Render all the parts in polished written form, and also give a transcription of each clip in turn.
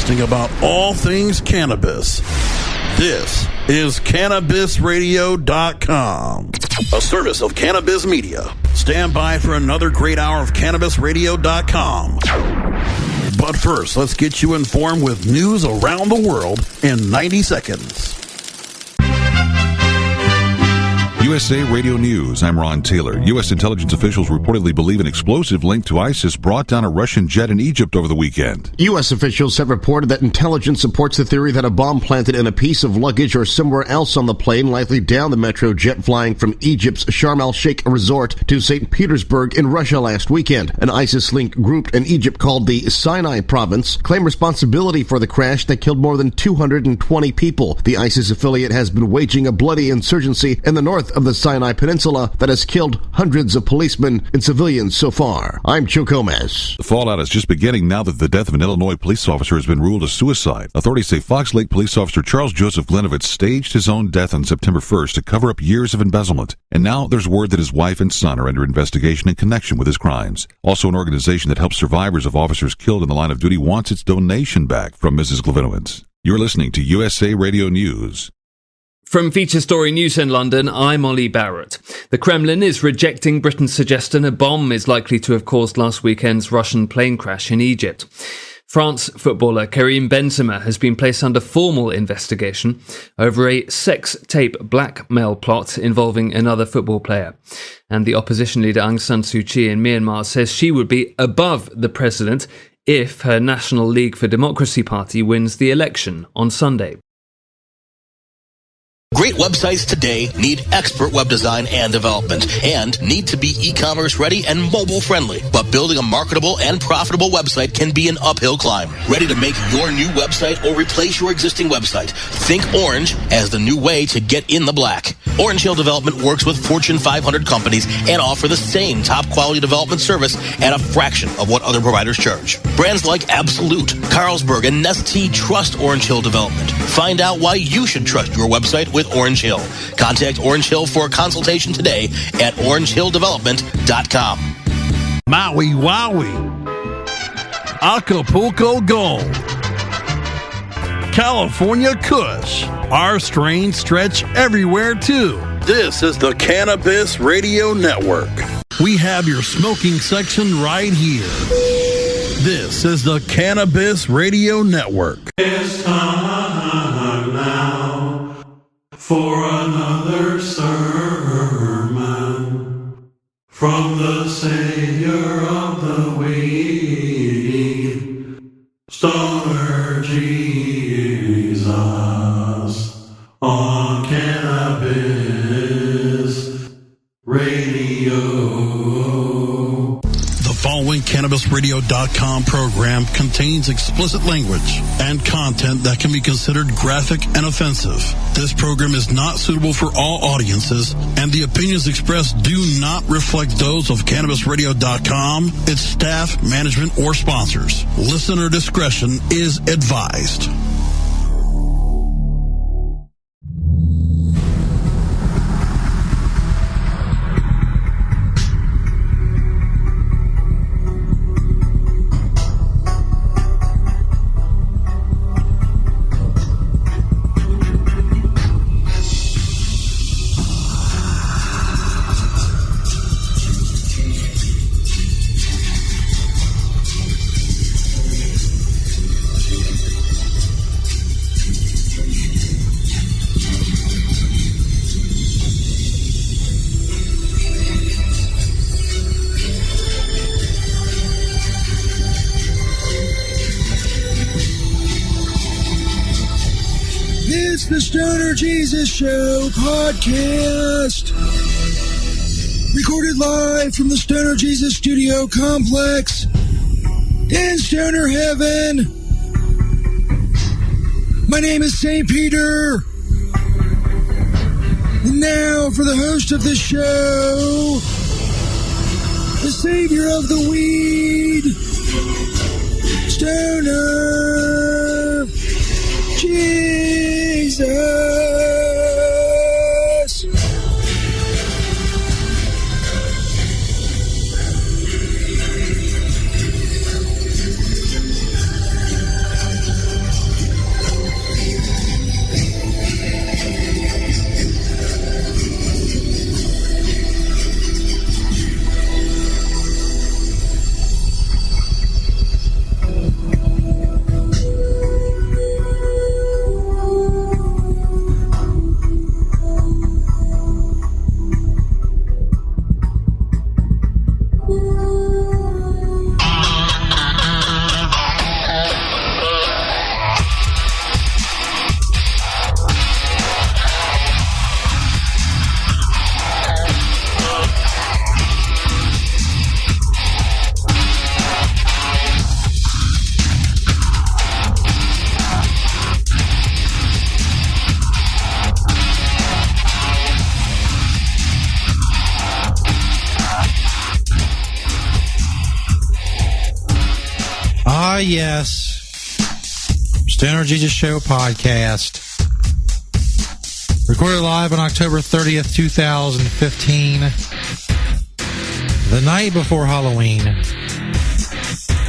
broadcasting about all things cannabis. This is CannabisRadio.com, a service of Cannabis Media. Stand by for another great hour of CannabisRadio.com. But first, let's get you informed with news around the world in 90 seconds. USA Radio News, I'm Ron Taylor. U.S. intelligence officials reportedly believe an explosive linked to ISIS brought down a Russian jet in Egypt over the weekend. U.S. officials have reported that intelligence supports the theory that a bomb planted in a piece of luggage or somewhere else on the plane likely downed the metro jet flying from Egypt's Sharm el-Sheikh resort to St. Petersburg in Russia last weekend. An ISIS-linked group in Egypt called the Sinai Province claimed responsibility for the crash that killed more than 220 people. The ISIS affiliate has been waging a bloody insurgency in the north of the Sinai Peninsula that has killed hundreds of policemen and civilians so far. I'm Joe Gomez. The fallout is just beginning now that the death of an Illinois police officer has been ruled a suicide. Authorities say Fox Lake police officer Charles Joseph Glinovitz staged his own death on September 1st to cover up years of embezzlement. And now there's word that his wife and son are under investigation in connection with his crimes. Also, an organization that helps survivors of officers killed in the line of duty wants its donation back from Mrs. Glinovitz. You're listening to USA Radio News. From Feature Story News in London, I'm Ollie Barrett. The Kremlin is rejecting Britain's suggestion a bomb is likely to have caused last weekend's Russian plane crash in Egypt. France footballer Karim Benzema has been placed under formal investigation over a sex tape blackmail plot involving another football player. And the opposition leader Aung San Suu Kyi in Myanmar says she would be above the president if her National League for Democracy party wins the election on Sunday. Great websites today need expert web design and development and need to be e-commerce ready and mobile friendly. But building a marketable and profitable website can be an uphill climb. Ready to make your new website or replace your existing website? Think Orange as the new way to get in the black. Orange Hill Development works with Fortune 500 companies and offer the same top quality development service at a fraction of what other providers charge. Brands like Absolute, Carlsberg, and Nestea trust Orange Hill Development. Find out why you should trust your website with Orange Hill. Contact Orange Hill for a consultation today at orangehilldevelopment.com. Maui Wowie, Acapulco Gold, California Kush. Our strains stretch everywhere too. This is the Cannabis Radio Network. We have your smoking section right here. This is the Cannabis Radio Network. It's time now for another sermon from the Savior of the week, Stoner Jesus, on Cannabis Radio. The following CannabisRadio.com program contains explicit language and content that can be considered graphic and offensive. This program is not suitable for all audiences, and the opinions expressed do not reflect those of CannabisRadio.com, its staff, management, or sponsors. Listener discretion is advised. It's the Stoner Jesus Show podcast. Recorded live from the Stoner Jesus Studio Complex in Stoner Heaven. My name is St. Peter. And now for the host of the show, the savior of the weed, Stoner Jesus. Yes. Stoner Jesus Show podcast. Recorded live on October 30th, 2015. The night before Halloween.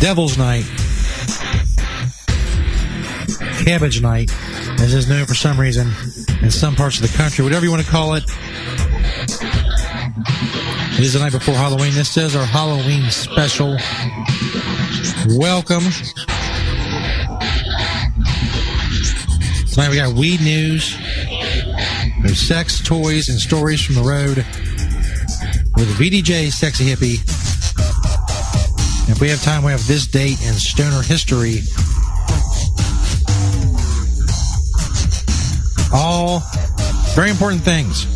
Devil's Night. Cabbage Night, as is known for some reason in some parts of the country. Whatever you want to call it. It is the night before Halloween. This is our Halloween special. Welcome. Tonight we got weed news. There's sex, toys, and stories from the road with VDJ Sexy Hippie. And if we have time, we have this date in stoner history. All very important things.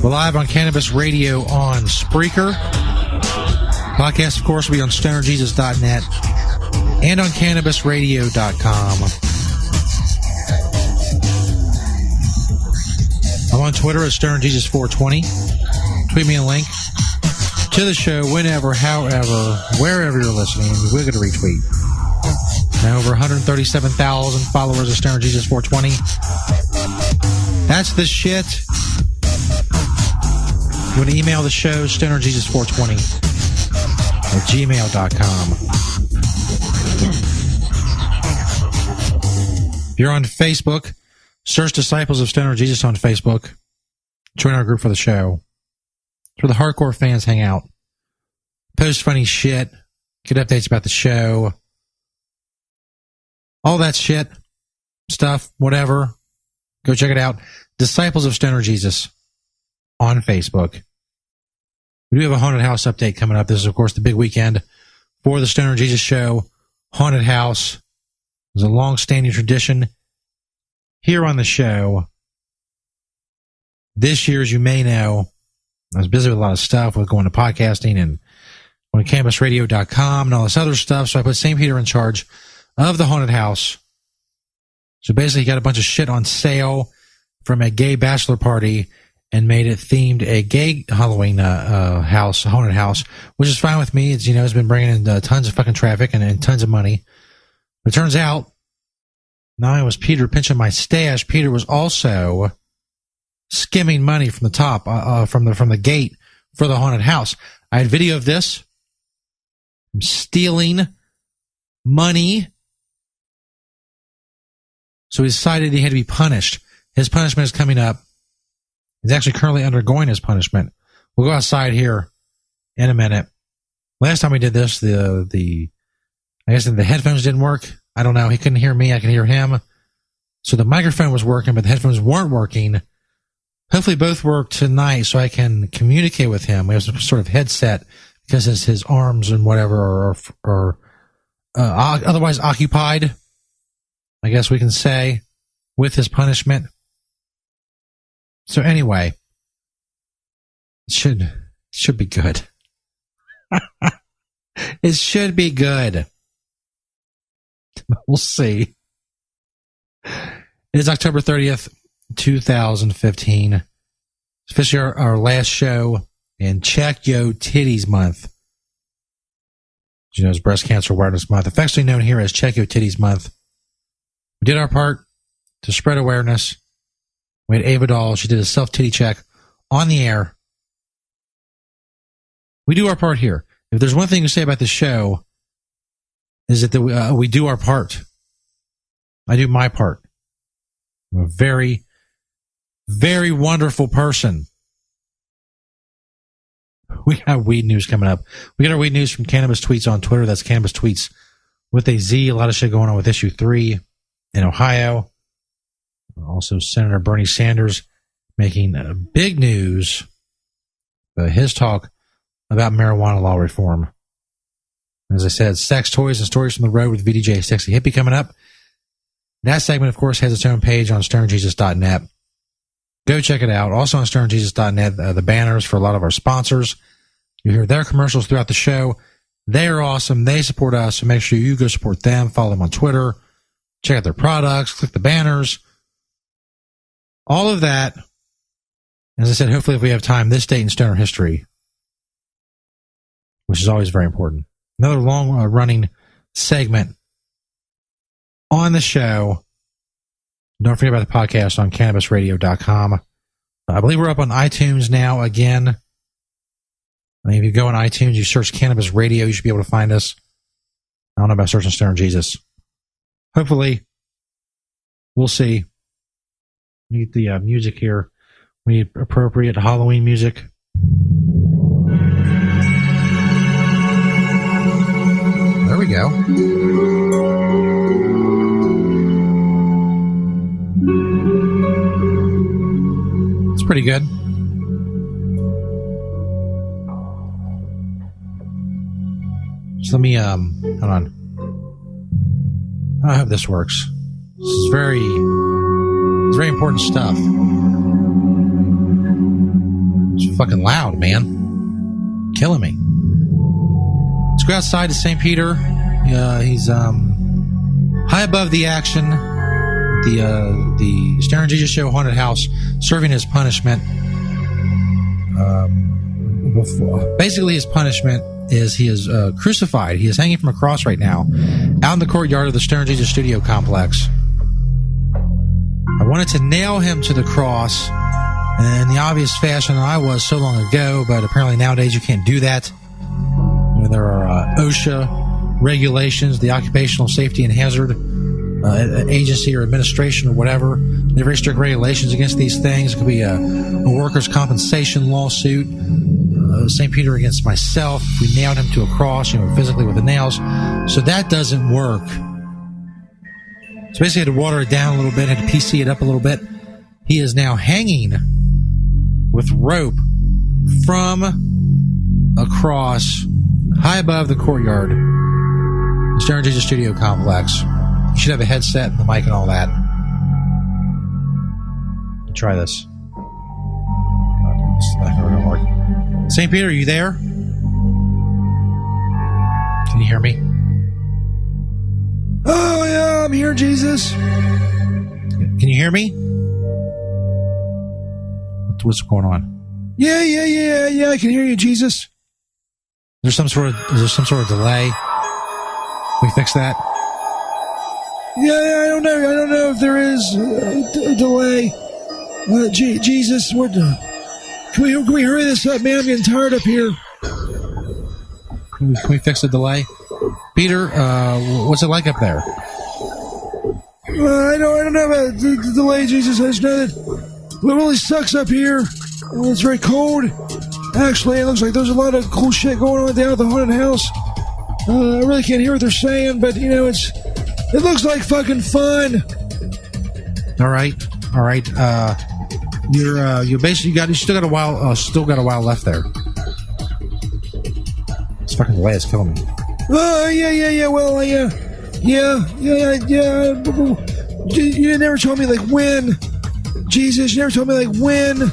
We're live on Cannabis Radio on Spreaker. Podcast, of course, will be on stonerjesus.net and on cannabisradio.com. I'm on Twitter at stonerjesus420. Tweet me a link to the show whenever, however, wherever you're listening. We're going to retweet. Now over 137,000 followers of Stoner Jesus 420. That's the shit. You want to email the show, stonerjesus420 at gmail.com. If you're on Facebook, search Disciples of Stoner Jesus on Facebook. Join our group for the show. It's where the hardcore fans hang out. Post funny shit. Get updates about the show. All that shit. Stuff. Whatever. Go check it out. Disciples of Stoner Jesus on Facebook. We do have a haunted house update coming up. This is, of course, the big weekend for the Stoner Jesus Show. Haunted house. It's a long-standing tradition here on the show. This year, as you may know, I was busy with a lot of stuff with going to podcasting and going to cannabisradio.com and all this other stuff. So I put St. Peter in charge of the haunted house. So basically, he got a bunch of shit on sale from a gay bachelor party and made it themed a gay Halloween house, a haunted house, which is fine with me. It's, it's been bringing in tons of fucking traffic and tons of money. But it turns out, not only was Peter pinching my stash, Peter was also skimming money from the top, from the gate for the haunted house. I had video of this. I'm stealing money. So he decided he had to be punished. His punishment is coming up. He's actually currently undergoing his punishment. We'll go outside here in a minute. Last time we did this, I guess the headphones didn't work. I don't know. He couldn't hear me. I could hear him. So the microphone was working, but the headphones weren't working. Hopefully both work tonight so I can communicate with him. We have some sort of headset because his arms and whatever are otherwise occupied, I guess we can say, with his punishment. So anyway, it should be good. It should be good. We'll see. It is October 30th, 2015. It's officially our last show in Check Yo Titties Month. As you know, it's Breast Cancer Awareness Month, affectionately known here as Check Yo Titties Month. We did our part to spread awareness. We had Ava Doll. She did a self-titty check on the air. We do our part here. If there's one thing to say about this show, is that we do our part. I do my part. I'm a very, very wonderful person. We got weed news coming up. We got our weed news from Cannabis Tweets on Twitter. That's Cannabis Tweets with a Z. A lot of shit going on with issue 3 in Ohio. Also, Senator Bernie Sanders making big news. His talk about marijuana law reform. As I said, sex, toys, and stories from the road with VDJ Sexy Hippie coming up. That segment, of course, has its own page on stonerjesus.net. Go check it out. Also on stonerjesus.net, the banners for a lot of our sponsors. You hear their commercials throughout the show. They are awesome. They support us, so make sure you go support them. Follow them on Twitter. Check out their products. Click the banners. All of that. As I said, hopefully if we have time, this date in stoner history. which is always very important. Another long-running segment on the show. Don't forget about the podcast on CannabisRadio.com. I believe we're up on iTunes now again. I mean, if you go on iTunes, you search Cannabis Radio, you should be able to find us. I don't know about searching Stoner Jesus. Hopefully, we'll see. We need the music here. We need appropriate Halloween music. There we go. It's pretty good. So let me, hold on. I hope this works. This is very important stuff. It's fucking loud, man. Killing me. Let's go outside to St. Peter. He's high above the action. The Stoner Jesus Show haunted house, serving his punishment. Basically, his punishment is he is crucified. He is hanging from a cross right now out in the courtyard of the Stoner Jesus Studio complex. I wanted to nail him to the cross in the obvious fashion that I was so long ago, but apparently nowadays you can't do that. You know, there are OSHA regulations, the Occupational Safety and Hazard Agency or administration or whatever. They have very strict regulations against these things. It could be a workers' compensation lawsuit. St. Peter against myself. We nailed him to a cross, physically with the nails. So that doesn't work. So basically, I had to water it down a little bit, had to PC it up a little bit. He is now hanging with rope from a cross high above the courtyard, the Stoner Jesus Studio complex. You should have a headset and the mic and all that. Try this. God, it's not going to work. St. Peter, are you there? Can you hear me? Oh, yeah, I'm here, Jesus. Can you hear me? What's going on? Yeah, I can hear you, Jesus. Is there some sort of delay? Can we fix that? Yeah, I don't know if there is a delay. Jesus, can we hurry this up, man? I'm getting tired up here. Can we fix the delay? Peter, what's it like up there? I don't know about the delay, Jesus. I just know that it really sucks up here. It's very cold. Actually, it looks like there's a lot of cool shit going on down at the haunted house. I really can't hear what they're saying, but it looks like fucking fun. All right. You still got a while left there. This fucking delay is killing me. Oh, yeah. Well, yeah. You never told me, like, when. Jesus, you never told me, like, when